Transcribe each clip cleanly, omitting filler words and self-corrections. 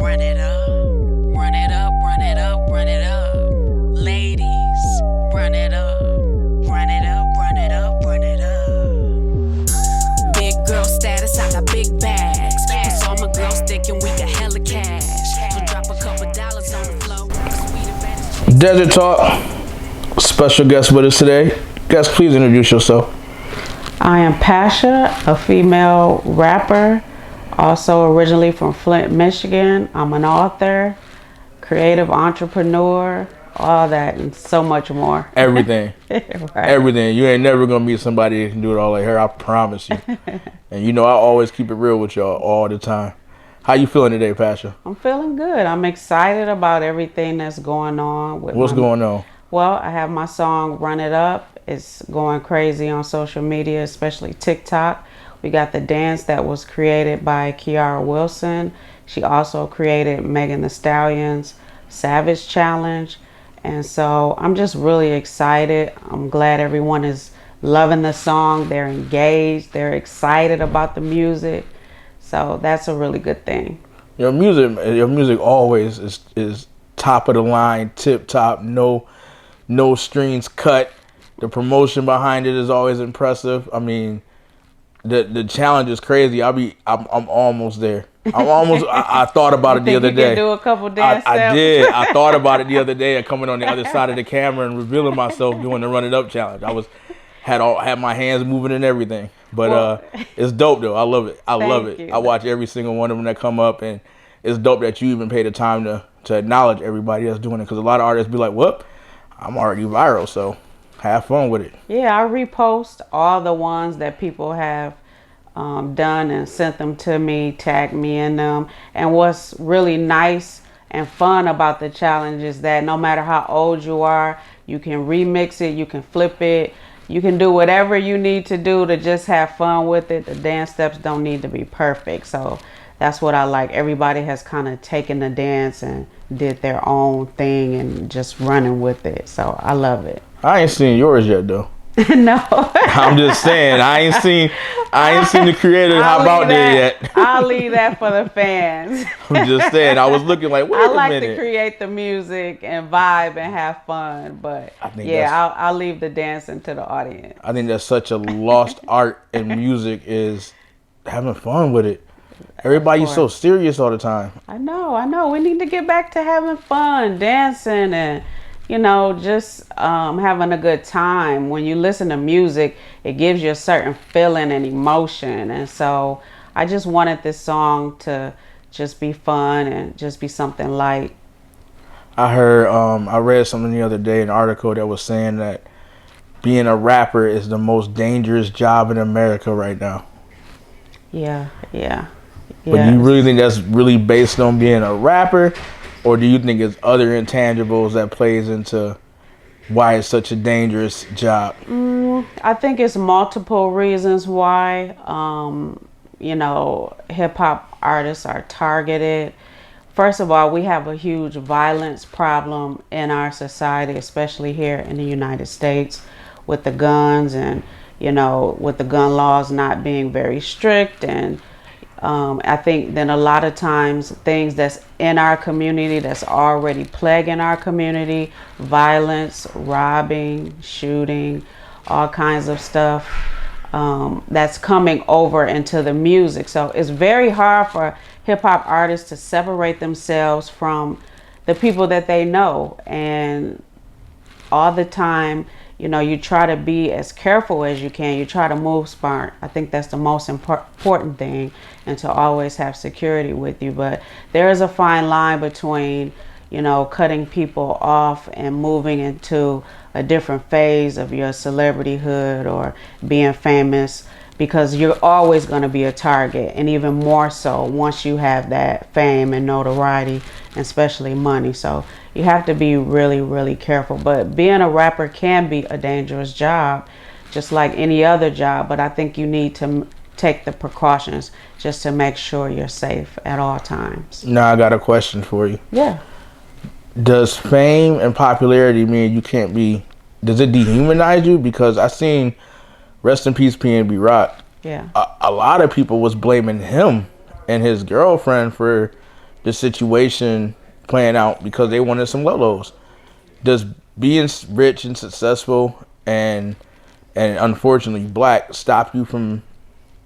Run it up, run it up, run it up, run it up. Ladies, run it up, run it up, run it up, run it up. Big girl status, I got big bags. Plus all my girls thinking we got hella cash. So drop a couple dollars on the floor. Desert Talk, special guest with us today. Guest, please introduce yourself. I am Pasha, a female rapper, also originally from Flint, Michigan. I'm an author, creative entrepreneur, all that and so much more. Everything. Right. Everything. You ain't never going to meet somebody that can do it all like her, I promise you. And you know I always keep it real with y'all all the time. How you feeling today, Pasha? I'm feeling good. I'm excited about everything that's going on. What's going on? Well, I have my song Run It Up. It's going crazy on social media, especially TikTok. We got the dance that was created by Kiara Wilson. She also created Megan Thee Stallion's Savage Challenge. And so I'm just really excited. I'm glad everyone is loving the song. They're engaged. They're excited about the music. So that's a really good thing. Your music always is top of the line, tip top, no strings cut. The promotion behind it is always impressive. I mean, the challenge is crazy. I'm almost there. I thought about it the other day. You do a couple dance steps? I did. I thought about it the other day, coming on the other side of the camera and revealing myself doing the Run It Up challenge. Had my hands moving and everything. But it's dope though. I love it. I love it. I watch every single one of them that come up, and it's dope that you even pay the time to acknowledge everybody that's doing it, because a lot of artists be like, "Whoop, I'm already viral, so have fun with it." Yeah, I repost all the ones that people have done and sent them to me, tagged me in them. And what's really nice and fun about the challenge is that no matter how old you are, you can remix it, you can flip it, you can do whatever you need to do to just have fun with it. The dance steps don't need to be perfect. So that's what I like. Everybody has kind of taken the dance and did their own thing and just running with it. So I love it. I ain't seen yours yet though. No. I'm just saying, I ain't seen the creator hop out there yet. I'll leave that for the fans. I'm just saying, I was looking like, wait a minute. I like to create the music and vibe and have fun, but yeah, I'll leave the dancing to the audience. I think that's such a lost art in music, is having fun with it. Everybody's so serious all the time. I know. We need to get back to having fun, dancing, and just having a good time. When you listen to music, it gives you a certain feeling and emotion. And so I just wanted this song to just be fun and just be something light. I read something the other day, an article that was saying that being a rapper is the most dangerous job in America right now. Yeah. But do you really think that's really based on being a rapper? Or do you think it's other intangibles that plays into why it's such a dangerous job? I think it's multiple reasons why, hip hop artists are targeted. First of all, we have a huge violence problem in our society, especially here in the United States, with the guns and, with the gun laws not being very strict. And I think then a lot of times things that's in our community that's already plaguing our community, violence, robbing, shooting, all kinds of stuff, that's coming over into the music. So it's very hard for hip hop artists to separate themselves from the people that they know. And all the time, you try to be as careful as you can. You try to move smart. I think that's the most important thing, and to always have security with you. But there is a fine line between, cutting people off and moving into a different phase of your celebrityhood or being famous, because you're always going to be a target, and even more so once you have that fame and notoriety, and especially money. So you have to be really, really careful. But being a rapper can be a dangerous job, just like any other job. But I think you need to take the precautions just to make sure you're safe at all times. Now I got a question for you. Yeah. Does fame and popularity mean you can't be, does it dehumanize you? Because I seen, rest in peace, PNB Rock. Yeah. A lot of people was blaming him and his girlfriend for the situation playing out because they wanted some lolos. Does being rich and successful and unfortunately black stop you from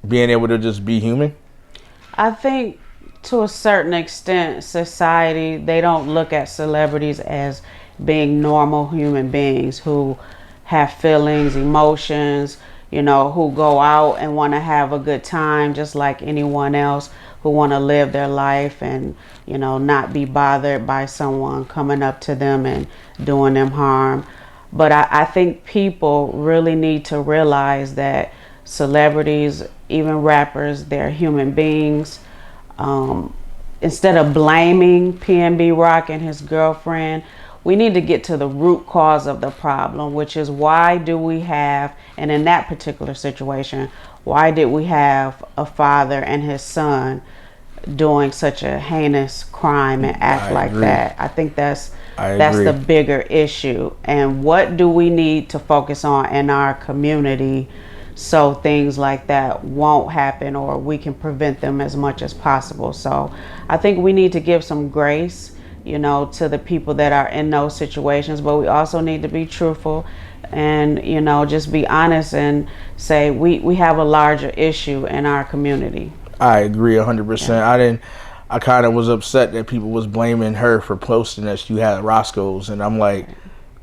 being able to just be human? I think to a certain extent, society, they don't look at celebrities as being normal human beings who have feelings, emotions, you know, who go out and want to have a good time just like anyone else, who want to live their life and, you know, not be bothered by someone coming up to them and doing them harm. But I think people really need to realize that celebrities, even rappers, they're human beings. Instead of blaming PNB Rock and his girlfriend, we need to get to the root cause of the problem, which is why do we have, and in that particular situation, why did we have a father and his son doing such a heinous crime and act like that? I think that's the bigger issue. And what do we need to focus on in our community so things like that won't happen, or we can prevent them as much as possible? So I think we need to give some grace, you know, to the people that are in those situations, but we also need to be truthful and, you know, just be honest and say we have a larger issue in our community. I agree 100%. Yeah. I kind of was upset that people was blaming her for posting that she had Roscoe's, and I'm like,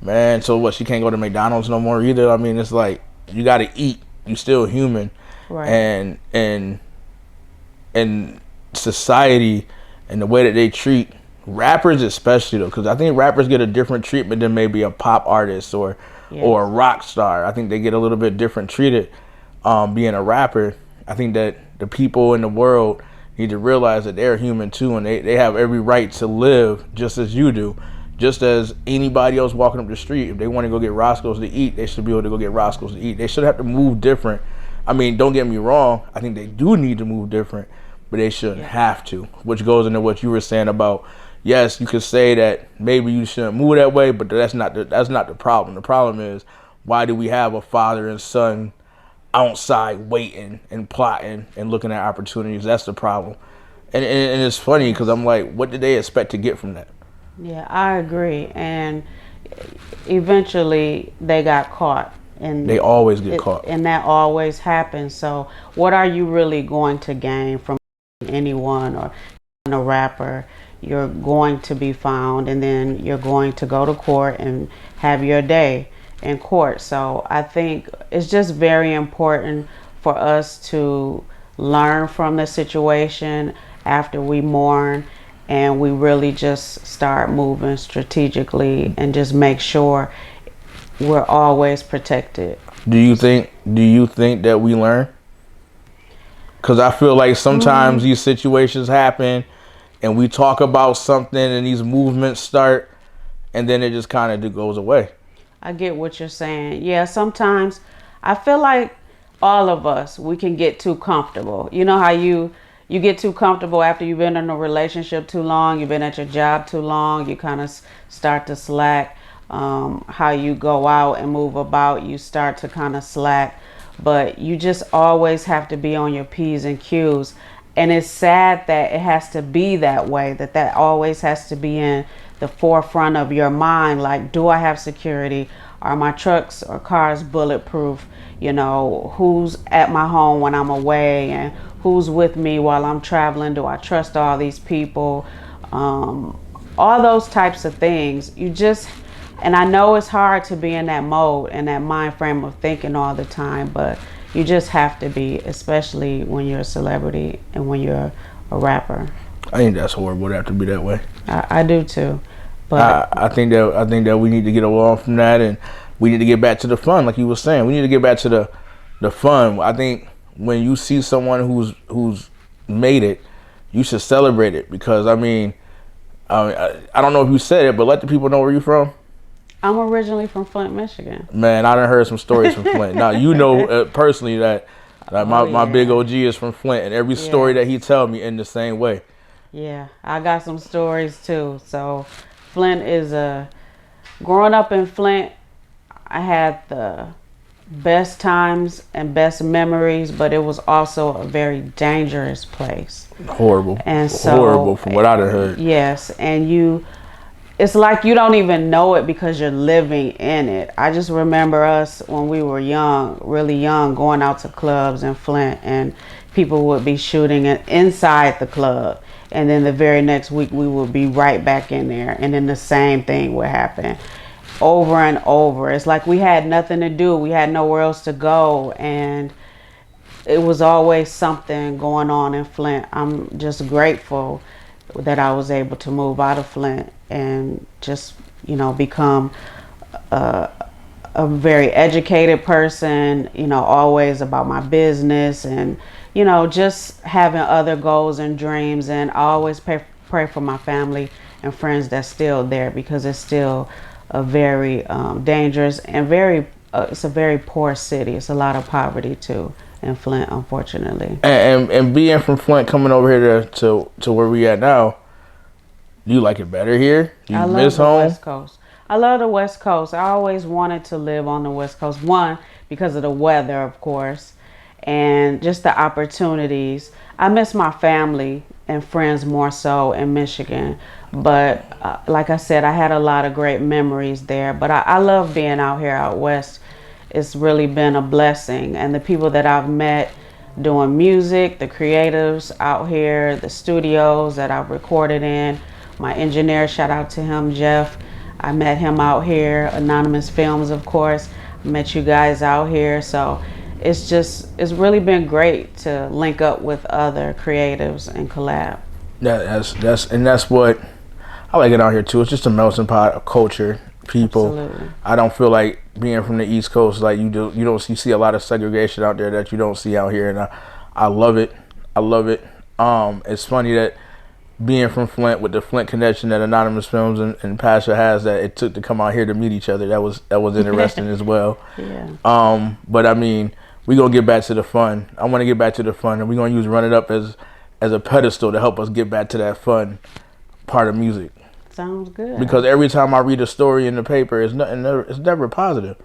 man, so what, she can't go to McDonald's no more either? I mean, it's like, you got to eat. You still human. Right. And society and the way that they treat rappers especially, though, because I think rappers get a different treatment than maybe a pop artist or a rock star. I think they get a little bit different treated being a rapper. I think that the people in the world need to realize that they're human too, and they have every right to live just as you do. Just as anybody else walking up the street, if they want to go get Roscoe's to eat, they should be able to go get Roscoe's to eat. They should have to move different. I mean, don't get me wrong. I think they do need to move different, but they shouldn't have to, which goes into what you were saying about, yes, you could say that maybe you shouldn't move that way, but that's not the problem. The problem is, why do we have a father and son outside waiting and plotting and looking at opportunities? That's the problem. And it's funny because I'm like, what did they expect to get from that? Yeah, I agree. And eventually they got caught. And they always get caught. And that always happens. So what are you really going to gain from anyone or a rapper? You're going to be found, and then you're going to go to court and have your day in court. So I think it's just very important for us to learn from the situation after we mourn, and we really just start moving strategically and just make sure we're always protected. Do you think that we learn? Because I feel like sometimes these situations happen and we talk about something and these movements start and then it just kind of goes away. I get what you're saying. Yeah, sometimes I feel like all of us, we can get too comfortable. You know how you get too comfortable after you've been in a relationship too long, you've been at your job too long, you kind of start to slack. How you go out and move about, you start to kind of slack. But you just always have to be on your P's and Q's. And it's sad that it has to be that way, that always has to be in the forefront of your mind. Like, do I have security? Are my trucks or cars bulletproof? You know, who's at my home when I'm away, and who's with me while I'm traveling? Do I trust all these people? All those types of things. And I know it's hard to be in that mode and that mind frame of thinking all the time, but you just have to be, especially when you're a celebrity and when you're a rapper. I think that's horrible to have to be that way. I do too. But I think that we need to get along from that, and we need to get back to the fun, like you were saying. We need to get back to the fun. I think when you see someone who's made it, you should celebrate it, because I don't know if you said it, but let the people know where you're from. I'm originally from Flint, Michigan. Man, I done heard some stories from Flint. Now, you know personally that my big OG is from Flint, and every story that he tell me in the same way. Yeah, I got some stories too. So Flint is growing up in Flint, I had the best times and best memories, but it was also a very dangerous place. Horrible. And so, horrible from what I'd heard. Yes, and it's like you don't even know it because you're living in it. I just remember us when we were young, really young, going out to clubs in Flint, and people would be shooting inside the club. And then the very next week we would be right back in there. And then the same thing would happen over and over. It's like we had nothing to do. We had nowhere else to go. And it was always something going on in Flint. I'm just grateful that I was able to move out of Flint and just, become a very educated person, always about my business and, just having other goals and dreams. And I always pray for my family and friends that's still there, because it's still a very dangerous and it's a very poor city. It's a lot of poverty too in Flint, unfortunately. And being from Flint, coming over here to where we at now, do you like it better here? Do you miss home? West Coast. I love the West Coast. I always wanted to live on the West Coast. One, because of the weather, of course, and just the opportunities. I miss my family and friends more so in Michigan. But like I said, I had a lot of great memories there. But I love being out here out west. It's really been a blessing. And the people that I've met doing music, the creatives out here, the studios that I've recorded in, my engineer, shout out to him, Jeff. I met him out here, Anonymous Films, of course. I met you guys out here. So it's really been great to link up with other creatives and collab. That's what I like it out here too. It's just a melting pot of culture, people. Absolutely. I don't feel like being from the East Coast, like you see a lot of segregation out there that you don't see out here, and I love it. I love it. It's funny that being from Flint, with the Flint connection that Anonymous Films and Pasha has, that it took to come out here to meet each other. That was interesting as well. Yeah. But I mean, we gonna get back to the fun. I want to get back to the fun, and we're gonna use Run It Up as a pedestal to help us get back to that fun part of music. Sounds good. Because every time I read a story in the paper, it's never positive.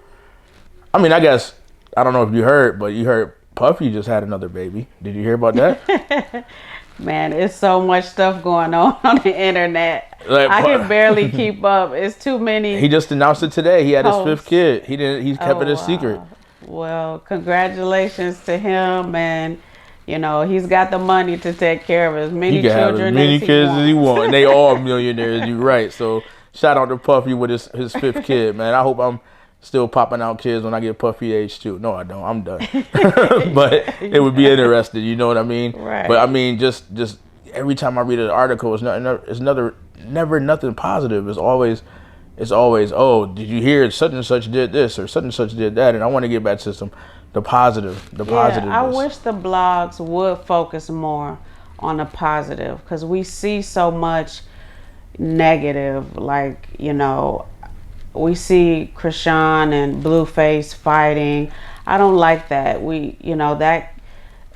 I mean, I guess, I don't know if you heard, but you heard Puffy just had another baby. Did you hear about that? Man, it's so much stuff going on the internet. Like, I can barely keep up. It's too many. He just announced it today. He had his posts. 5th kid. He kept it a secret. Well, congratulations to him, and he's got the money to take care of as many He can have children as many kids wants. as he wants. And they all millionaires. You're right. So shout out to Puffy with his 5th kid, man. I hope I'm still popping out kids when I get Puffy age too. No, I don't. I'm done. But it would be interesting. You know what I mean? Right. But I mean, just every time I read an article, it's never nothing positive. It's always, oh, did you hear such and such did this or such and such did that? And I want to get back to the positive. I wish the blogs would focus more on the positive, because we see so much negative, like, we see Krishan and Blueface fighting. I don't like that. That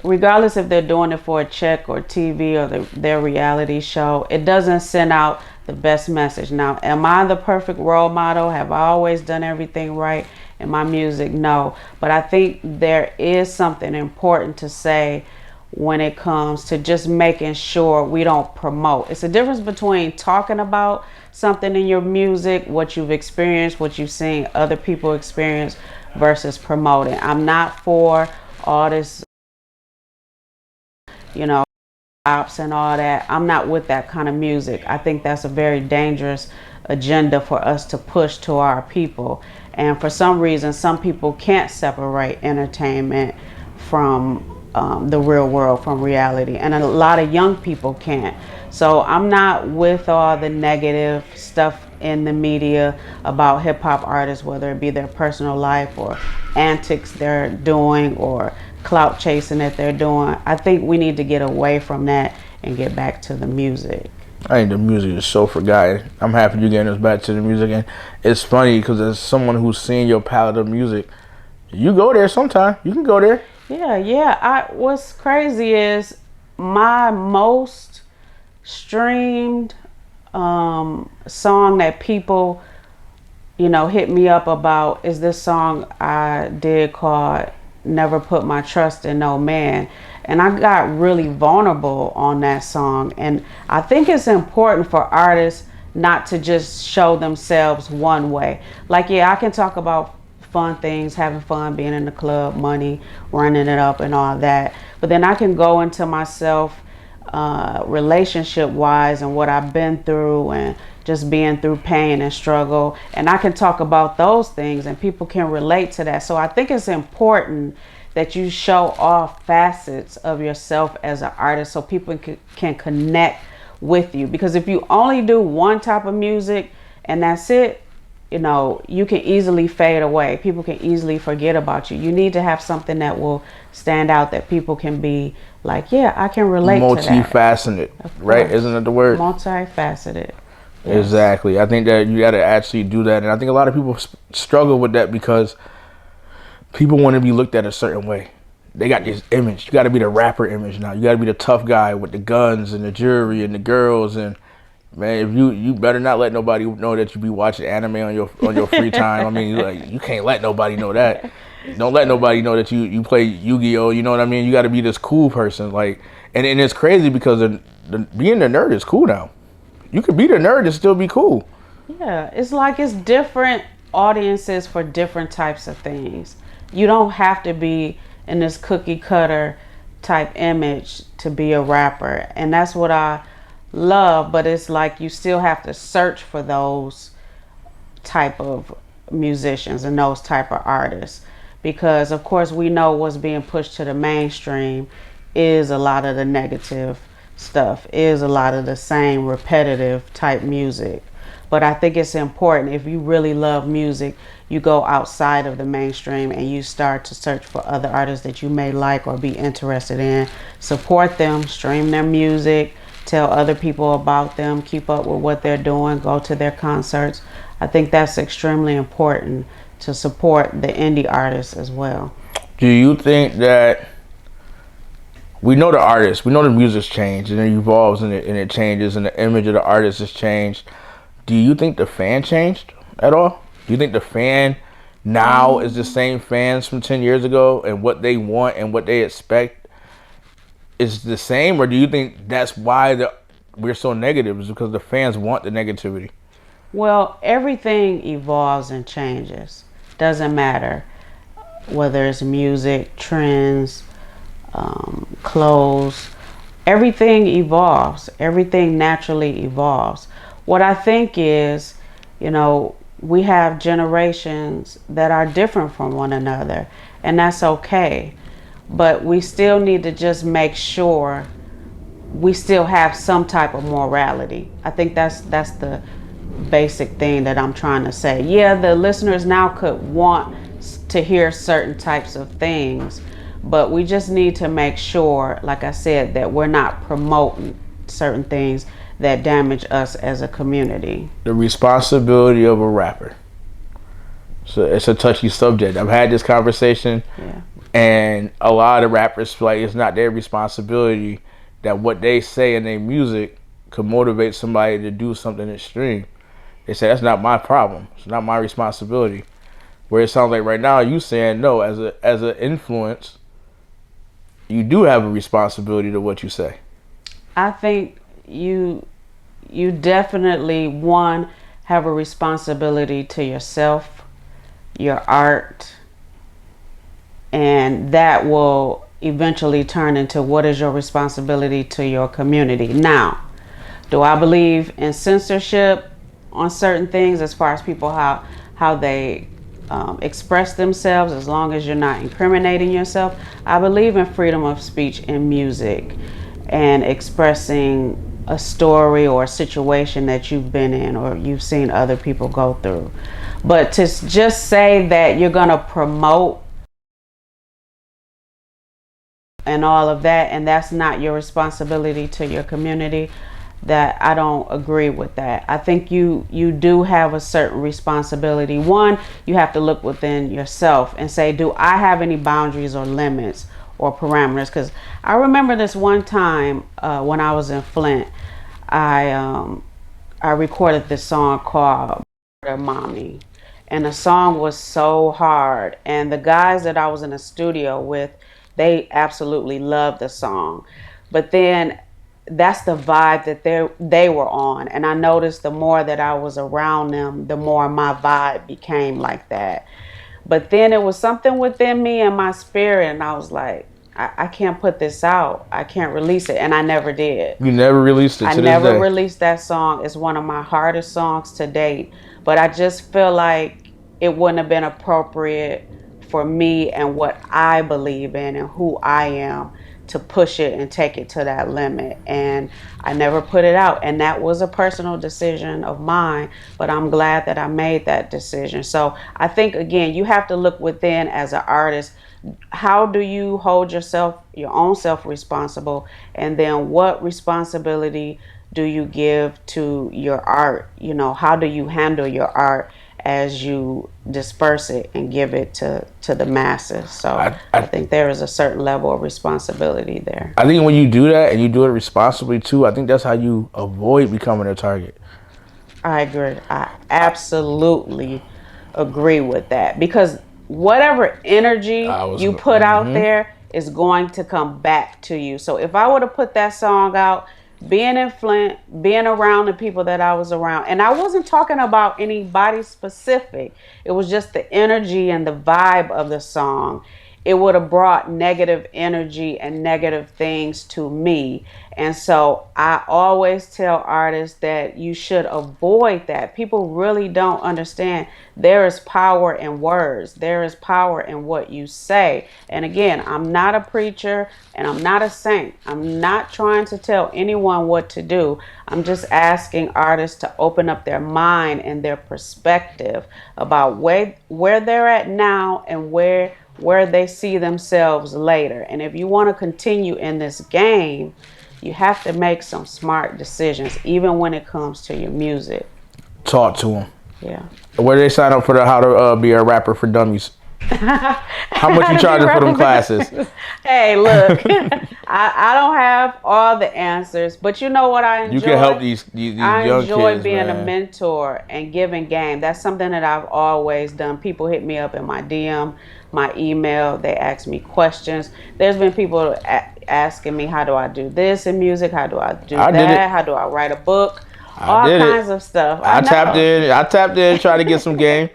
regardless if they're doing it for a check or TV or their reality show, it doesn't send out the best message. Now, am I the perfect role model? Have I always done everything right in my music? No. But I think there is something important to say when it comes to just making sure we don't promote. It's a difference between talking about something in your music, what you've experienced, what you've seen other people experience, versus promoting. I'm not for all this, ops and all that. I'm not with that kind of music. I think that's a very dangerous agenda for us to push to our people. And for some reason, some people can't separate entertainment from the real world, from reality, and a lot of young people can't. So I'm not with all the negative stuff in the media about hip-hop artists, whether it be their personal life or antics they're doing or clout chasing that they're doing. I think we need to get away from that and get back to the music. I think the music is so forgotten. I'm happy you're getting us back to the music. And it's funny because as someone who's seen your palette of music, you go there sometime. You can go there. Yeah. What's crazy is my most streamed song that people hit me up about, is this song I did called Never Put My Trust in No Man. And I got really vulnerable on that song. And I think it's important for artists not to just show themselves one way. Like, yeah, I can talk about fun things, having fun, being in the club, money, running it up and all that. But then I can go into myself relationship wise and what I've been through and just being through pain and struggle, and I can talk about those things and people can relate to that. So I think it's important that you show off facets of yourself as an artist so people can connect with you, because if you only do one type of music and that's it, you can easily fade away. People can easily forget about you. You need to have something that will stand out, that people can be like, yeah, I can relate to that. Multifaceted, right? Isn't that the word? Multifaceted. Yes. Exactly. I think that you got to actually do that. And I think a lot of people struggle with that because people want to be looked at a certain way. They got this image. You got to be the rapper image now. You got to be the tough guy with the guns and the jewelry and the girls. And man, if you better not let nobody know that you be watching anime on your free time. I mean, you can't let nobody know that. Don't let nobody know that you play Yu-Gi-Oh. You know what I mean? You got to be this cool person. Like, and it's crazy because being the nerd is cool now. You could be the nerd and still be cool. Yeah, it's like it's different audiences for different types of things. You don't have to be in this cookie cutter type image to be a rapper. And that's what I love, but it's like you still have to search for those type of musicians and those type of artists, because of course we know what's being pushed to the mainstream is a lot of the negative stuff, is a lot of the same repetitive type music. But I think it's important, if you really love music, you go outside of the mainstream and you start to search for other artists that you may like or be interested in. Support them, stream their music, tell other people about them, keep up with what they're doing, go to their concerts. I think that's extremely important, to support the indie artists as well. Do you think that we know the artists, we know the music's changed and it evolves and it changes and the image of the artist has changed. Do you think the fan changed at all? Do you think the fan now is the same fans from 10 years ago, and what they want and what they expect is the same? Or do you think that's why we're so negative, is because the fans want the negativity? Well, everything evolves and changes. Doesn't matter whether it's music, trends, clothes. Everything evolves. Everything naturally evolves. What I think is, we have generations that are different from one another, and that's okay. But we still need to just make sure we still have some type of morality. I think that's the basic thing that I'm trying to say. Yeah, the listeners now could want to hear certain types of things, but we just need to make sure, like I said, that we're not promoting certain things that damage us as a community. The responsibility of a rapper. So it's a touchy subject. I've had this conversation, and a lot of rappers feel like it's not their responsibility, that what they say in their music could motivate somebody to do something extreme. They say that's not my problem. It's not my responsibility. Where it sounds like right now you saying no, as an influence, you do have a responsibility to what you say. I think you definitely, one, have a responsibility to yourself, your art, and that will eventually turn into what is your responsibility to your community. Now, do I believe in censorship on certain things as far as people how they express themselves, as long as you're not incriminating yourself? I believe in freedom of speech in music and expressing a story or a situation that you've been in or you've seen other people go through. But to just say that you're going to promote and all of that, and that's not your responsibility to your community, that I don't agree with that. I think you do have a certain responsibility. One, you have to look within yourself and say, do I have any boundaries or limits or parameters? Because I remember this one time when I was in Flint, I recorded this song called Mommy. and the song was so hard. And the guys that I was in the studio with, they absolutely loved the song. But then that's the vibe that they were on, and I noticed the more that I was around them, the more my vibe became like that. But then it was something within me and my spirit, and I was like, I can't put this out. I can't release it, and I never did. You never released it I to this never day. released that song. It's one of my hardest songs to date, but I just feel like it wouldn't have been appropriate for me and what I believe in and who I am to push it and take it to that limit. And I never put it out. And that was a personal decision of mine, but I'm glad that I made that decision. So I think, again, you have to look within as an artist. How do you hold yourself, your own self responsible? And then what responsibility do you give to your art? You know, how do you handle your art as you disperse it and give it to the masses? So I think there is a certain level of responsibility there. I think when you do that and you do it responsibly too, I think that's how you avoid becoming a target. I agree. I absolutely agree with that, because whatever energy you put out there is going to come back to you. So if I would have put that song out, being in Flint, being around the people that I was around, and I wasn't talking about anybody specific, it was just the energy and the vibe of the song, it would have brought negative energy and negative things to me. And so I always tell artists that you should avoid that. People really don't understand there is power in words. There is power in what you say. And again, I'm not a preacher and I'm not a saint. I'm not trying to tell anyone what to do. I'm just asking artists to open up their mind and their perspective about where they're at now and where they see themselves later. And if you want to continue in this game, you have to make some smart decisions, even when it comes to your music. Talk to them. Yeah. Where do they sign up for how to be a rapper for dummies? How much you charging for them classes? Hey, look, I don't have all the answers, but you know what I enjoy? You can help these young kids. I enjoy being man. a mentor and giving game. That's something that I've always done. People hit me up in my DM, my email. They ask me questions. There's been people asking me, how do I do this in music? How do I do that? How do I write a book? All kinds of stuff. I tapped in, trying to get some game.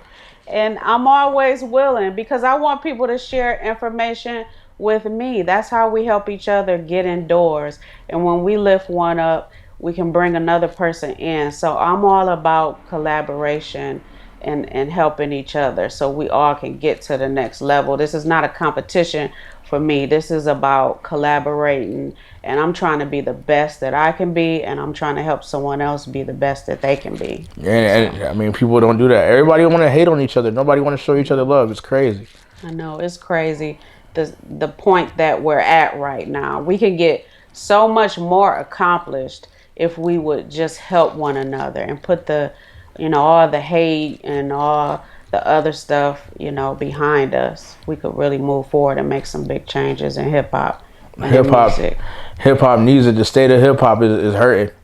And I'm always willing, because I want people to share information with me. That's how we help each other get indoors. And when we lift one up, we can bring another person in. So I'm all about collaboration and helping each other so we all can get to the next level. This is not a competition for me. This is about collaborating, and I'm trying to be the best that I can be, and I'm trying to help someone else be the best that they can be. And I mean, people don't do that. Everybody want to hate on each other. Nobody want to show each other love. It's crazy. I know, it's crazy. The point that we're at right now, we can get so much more accomplished if we would just help one another and put all the hate and all the other stuff, behind us. We could really move forward and make some big changes in hip hop. Hip hop needs it. The state of hip hop is hurting.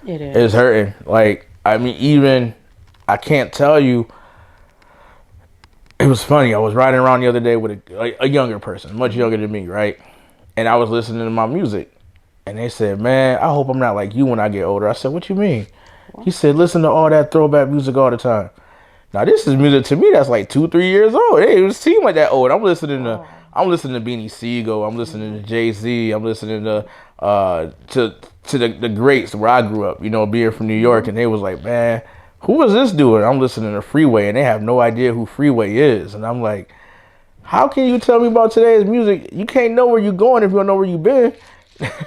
It is. It's hurting. Like, I mean, even I can't tell you. It was funny. I was riding around the other day with a younger person, much younger than me, right? And I was listening to my music, and they said, "Man, I hope I'm not like you when I get older." I said, "What you mean?" He said, "Listen to all that throwback music all the time." Now this is music to me that's like 2-3 years old. It didn't seem like that old. I'm listening to Beanie Siegel. I'm listening to Jay-Z. I'm listening to the greats where I grew up. Being from New York, and they was like, "Man, who is this doing?" I'm listening to Freeway, and they have no idea who Freeway is. And I'm like, how can you tell me about today's music? You can't know where you're going if you don't know where you've been.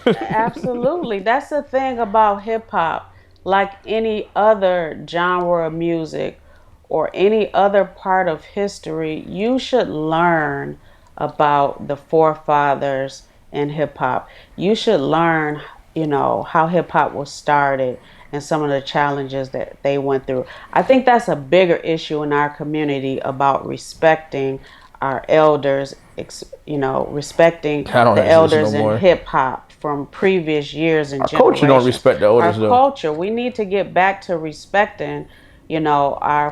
Absolutely. That's the thing about hip hop. Like any other genre of music or any other part of history, you should learn about the forefathers in hip hop. You should learn, how hip hop was started and some of the challenges that they went through. I think that's a bigger issue in our community, about respecting our elders, respecting the elders in hip hop from previous years and generations. Our culture don't respect the elders, Our culture, we need to get back to respecting, our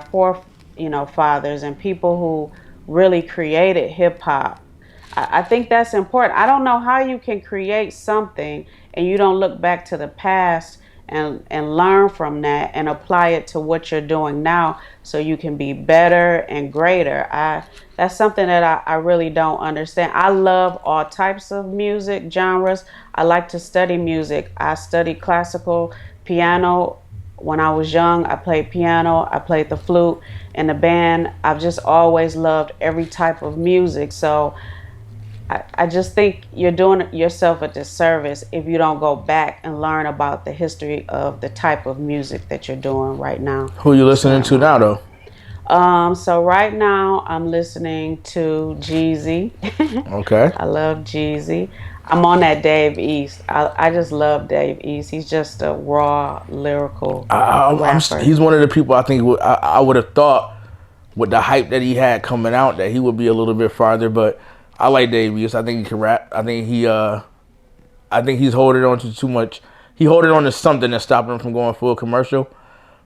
fathers and people who really created hip hop. I think that's important. I don't know how you can create something and you don't look back to the past and learn from that and apply it to what you're doing now so you can be better and greater. That's something that I really don't understand. I love all types of music genres. I like to study music. I studied classical piano when I was young. I played piano, I played the flute in the band. I've just always loved every type of music. So I just think you're doing yourself a disservice if you don't go back and learn about the history of the type of music that you're doing right now. Who are you listening to now, though? So right now I'm listening to Jeezy. Okay. I love Jeezy. I'm on that Dave East. I just love Dave East. He's just a raw lyrical rapper. He's one of the people I think I would have thought with the hype that he had coming out that he would be a little bit farther, but I like Dave East. I think he can rap. I think he's holding on to too much. He holding on to something that's stopping him from going full commercial.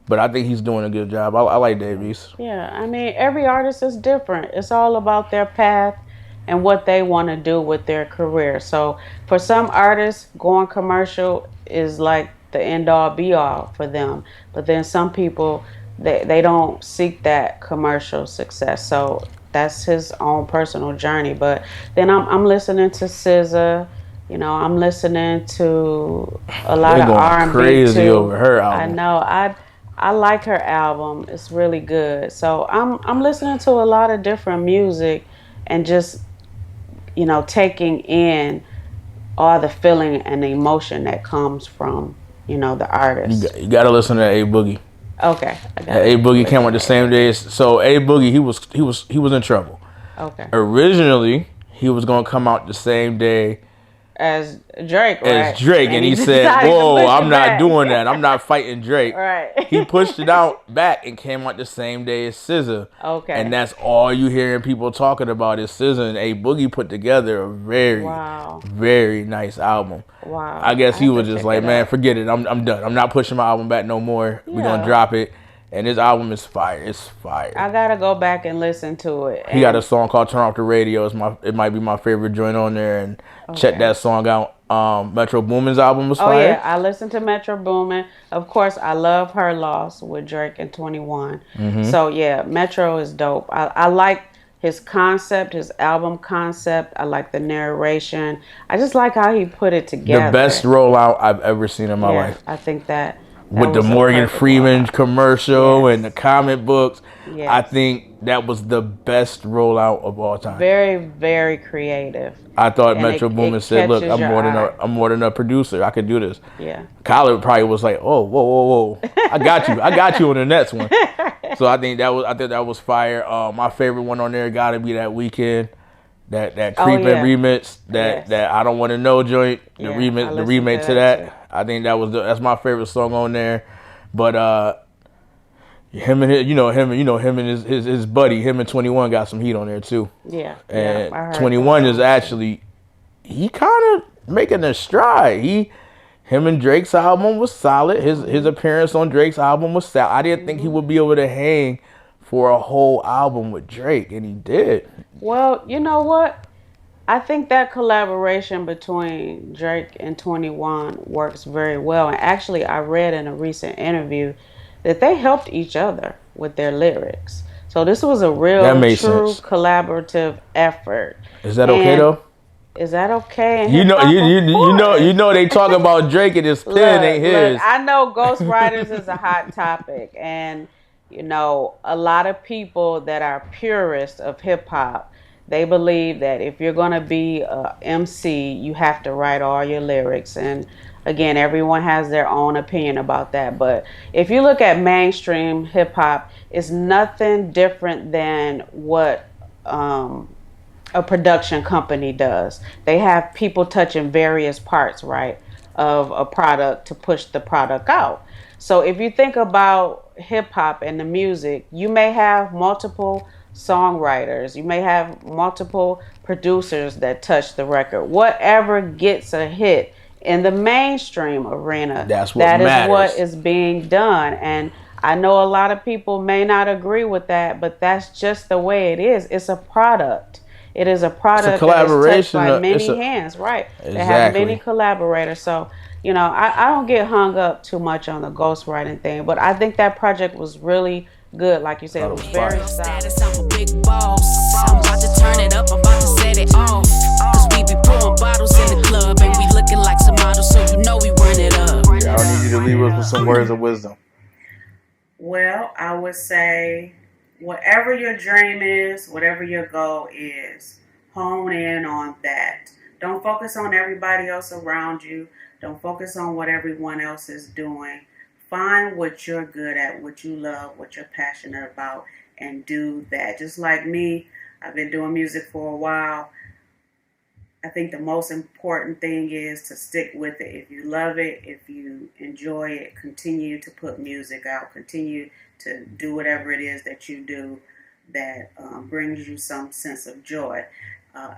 But I think he's doing a good job. I like Dave East. Yeah, I mean, every artist is different. It's all about their path and what they want to do with their career. So for some artists, going commercial is like the end all be all for them. But then some people, they don't seek that commercial success. So that's his own personal journey. But then I'm listening to SZA. I'm listening to a lot of R&B crazy too. Over her album. I know. I like her album. It's really good. So I'm listening to a lot of different music and just taking in all the feeling and the emotion that comes from the artist. You got to listen to A Boogie. Okay. A Boogie came out the same day. So A Boogie, he was in trouble. Okay. Originally, he was gonna come out the same day as Drake, right? And he said, "Whoa, I'm not doing that. I'm not fighting Drake." Right. He pushed it out back and came out the same day as SZA. Okay. And that's all you hearing people talking about is SZA and A Boogie put together a very, very nice album. Wow. I guess he was just like, man, forget it. I'm done. I'm not pushing my album back no more. Yeah. We're gonna drop it. And his album is fire. It's fire. I gotta go back and listen to it. He got a song called "Turn Off the Radio." It might be my favorite joint on there. And check that song out. Metro Boomin's album was fire. Oh yeah, I listened to Metro Boomin. Of course, I love Her Loss with Drake and 21. Mm-hmm. So yeah, Metro is dope. I like his concept, his album concept. I like the narration. I just like how he put it together. The best rollout I've ever seen in my life. I think that. With the Morgan Freeman commercial and the comic books. Yes. I think that was the best rollout of all time. Very, very creative. I thought Metro Boomin said, look, I'm more than a producer. I could do this. Yeah. Khaled probably was like, oh, whoa. I got you. I got you on the next one. So I think that was fire. My favorite one on there gotta be that Weekend. That Creepin' remix, that I Don't Want to Know joint, the remake to that. I think that's my favorite song on there. But him and his buddy, him and 21 got some heat on there too. Yeah. And 21 is actually, he kind of making a stride. Him and Drake's album was solid. His appearance on Drake's album was solid. I didn't think he would be able to hang for a whole album with Drake, and he did. Well, you know what? I think that collaboration between Drake and 21 works very well. And actually, I read in a recent interview that they helped each other with their lyrics. So this was a real, true collaborative effort. Is that okay though? Is that okay? You know they talk about Drake and his pen ain't his. Look, I know ghostwriters is a hot topic, and a lot of people that are purists of hip hop, they believe that if you're going to be a MC, you have to write all your lyrics. And again, everyone has their own opinion about that. But if you look at mainstream hip hop, it's nothing different than what a production company does. They have people touching various parts, right, of a product to push the product out. So if you think about hip hop and the music, you may have multiple songwriters, you may have multiple producers that touch the record. Whatever gets a hit in the mainstream arena, that is what is being done. And I know a lot of people may not agree with that, but that's just the way it is. It's a product. It is a product that is touched by many hands, right? Exactly. They have many collaborators. So, you know, I don't get hung up too much on the ghostwriting thing, but I think that project was really good. Like you said, it was very solid. I'm a big boss. I'm about to turn it up. I'm about to set it off. Cause we be pouring bottles in the club and we looking like some models, so you know we run it up. Yeah, I need you to leave us with some words of wisdom. Well, I would say whatever your dream is, whatever your goal is, hone in on that. Don't focus on everybody else around you. Don't focus on what everyone else is doing. Find what you're good at, what you love, what you're passionate about, and do that. Just like me, I've been doing music for a while. I think the most important thing is to stick with it. If you love it, if you enjoy it, continue to put music out. Continue to do whatever it is that you do that brings you some sense of joy.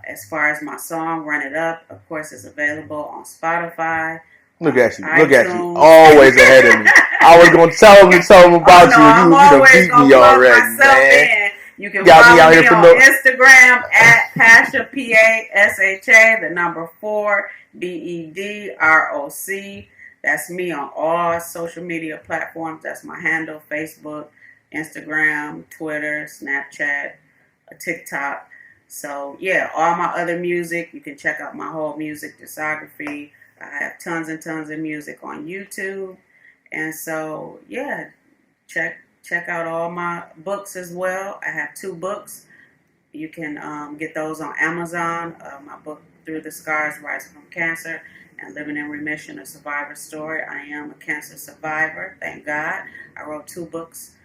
As far as my song, Run It Up, of course, it's available on Spotify. Look at you. iTunes. Look at you. Always ahead of me. I was going to tell them about you. You done beat me already, man. You can follow me on Instagram at Pasha, Pasha, the number 4, BEDROC. That's me on all social media platforms. That's my handle: Facebook, Instagram, Twitter, Snapchat, TikTok. So yeah, all my other music, you can check out my whole music discography. I have tons and tons of music on YouTube. And so yeah, check out all my books as well. I have 2 books. You can get those on Amazon. My book, Through the Scars, Rising from Cancer, and Living in Remission, A Survivor's Story. I am a cancer survivor, thank God. I wrote 2 books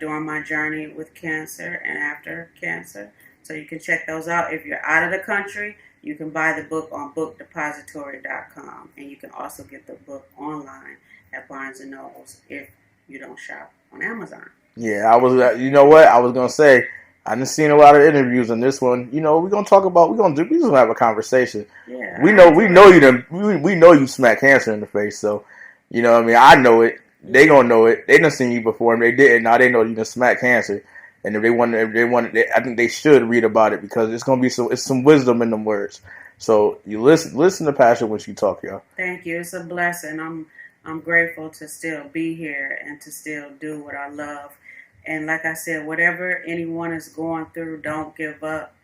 during my journey with cancer and after cancer. So you can check those out. If you're out of the country, you can buy the book on bookdepository.com. And you can also get the book online at Barnes & Nobles if you don't shop on Amazon. Yeah, you know what? I was going to say, I done seen a lot of interviews on this one. You know, we're going to talk about, we just going to have a conversation. Yeah. We know you smack cancer in the face. So, you know what I mean? I know it. They going to know it. They done seen you before and they didn't. Now they know you done smack cancer. And if they want, I think they should read about it because it's gonna be it's some wisdom in them words. So you listen to Pasha when she talk, y'all. Thank you. It's a blessing. I'm grateful to still be here and to still do what I love. And like I said, whatever anyone is going through, don't give up.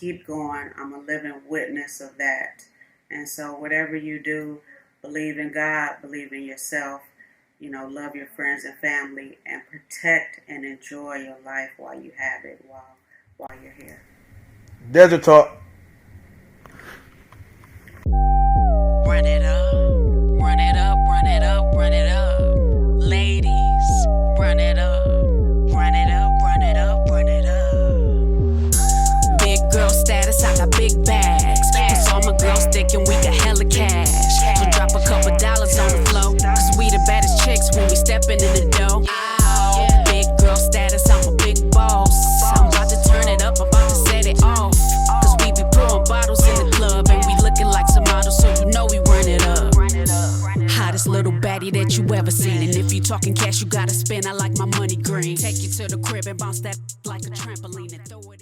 Keep going. I'm a living witness of that. And so whatever you do, believe in God, believe in yourself. You know, love your friends and family, and protect and enjoy your life while you have it, while you're here. Desert Talk. Run it up, run it up, run it up, run it up. Ladies, run it up, run it up, run it up, run it up. Big girl status, I got big bags. Plus all my girls thinking we got hella cash. So drop a couple dollars on the floor, cause we the baddest chicks when we stepping in the dough. Big girl status, I'm a big boss. I'm about to turn it up, I'm about to set it off. Cause we be pouring bottles in the club and we looking like some models, so you know we run it up. Hottest little baddie that you ever seen. And if you talking cash, you gotta spend. I like my money green. Take you to the crib and bounce that like a trampoline and throw it in.